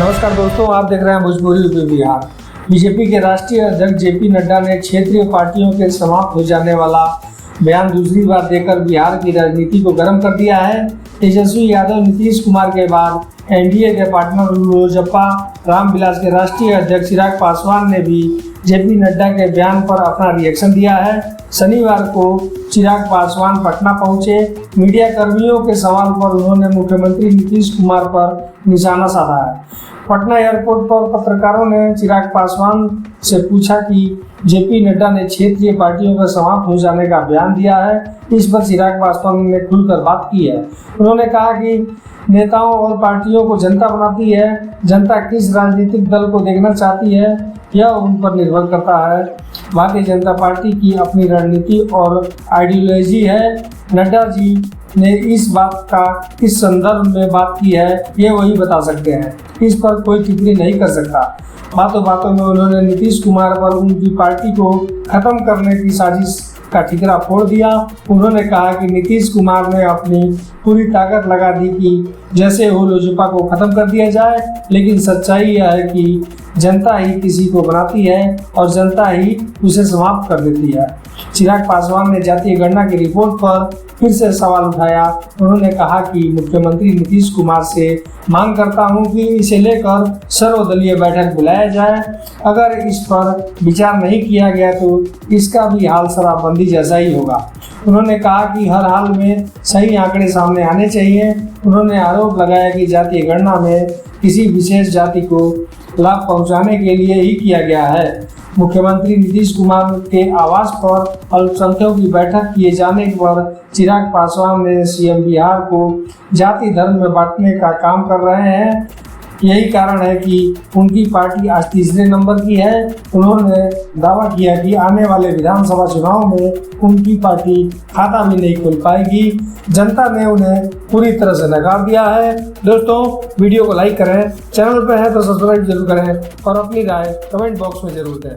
नमस्कार दोस्तों, आप देख रहे हैं भोजपुरी यूपी बिहार। बीजेपी के राष्ट्रीय अध्यक्ष जेपी नड्डा ने क्षेत्रीय पार्टियों के समाप्त हो जाने वाला बयान दूसरी बार देकर बिहार की राजनीति को गर्म कर दिया है। तेजस्वी यादव नीतीश कुमार के बाद एनडीए के पार्टनर लोजपा रामविलास के राष्ट्रीय अध्यक्ष चिराग पासवान ने भी जेपी नड्डा के बयान पर अपना रिएक्शन दिया है। शनिवार को चिराग पासवान पटना पहुंचे। मीडिया कर्मियों के सवाल पर उन्होंने मुख्यमंत्री नीतीश कुमार पर निशाना साधा है। पटना एयरपोर्ट पर पत्रकारों ने चिराग पासवान से पूछा कि जेपी नड्डा ने क्षेत्रीय पार्टियों का समाप्त हो जाने का बयान दिया है। इस पर चिराग पासवान ने खुलकर बात की है। उन्होंने कहा कि नेताओं और पार्टियों को जनता बनाती है। जनता किस राजनीतिक दल को देखना चाहती है यह उन पर निर्भर करता है। भारतीय जनता पार्टी की अपनी रणनीति और आइडियोलॉजी है। नड्डा जी ने इस बात का किस संदर्भ में बात की है ये वही बता सकते हैं। इस पर कोई टिप्पणी नहीं कर सकता। बातों बातों में उन्होंने नीतीश कुमार पर उनकी पार्टी को खत्म करने की साजिश का ठिकरा फोड़ दिया। उन्होंने कहा कि नीतीश कुमार ने अपनी पूरी ताकत लगा दी कि जैसे वो लोजपा को खत्म कर दिया जाए, लेकिन सच्चाई यह है कि जनता ही किसी को बनाती है और जनता ही उसे समाप्त कर देती है। चिराग पासवान ने जातीय गणना की रिपोर्ट पर फिर से सवाल उठाया। उन्होंने कहा कि मुख्यमंत्री नीतीश कुमार से मांग करता हूं कि इसे लेकर सर्वदलीय बैठक बुलाया जाए। अगर इस पर विचार नहीं किया गया तो इसका भी हाल शराबबंदी जैसा ही होगा। उन्होंने कहा कि हर हाल में सही आंकड़े सामने आने चाहिए। उन्होंने आरोप लगाया कि जातीय गणना में किसी विशेष जाति को लाभ पहुंचाने के लिए ही किया गया है। मुख्यमंत्री नीतीश कुमार के आवास पर अल्पसंख्यकों की बैठक किए जाने पर चिराग पासवान ने सीएम बिहार को जाति धर्म में बांटने का काम कर रहे हैं। यही कारण है कि उनकी पार्टी आज तीसरे नंबर की है। उन्होंने दावा किया कि आने वाले विधानसभा चुनाव में उनकी पार्टी खाता भी नहीं खोल पाएगी। जनता ने उन्हें पूरी तरह से नकार दिया है। दोस्तों, वीडियो को लाइक करें, चैनल पर है तो सब्सक्राइब जरूर करें और अपनी राय कमेंट बॉक्स में जरूर दें।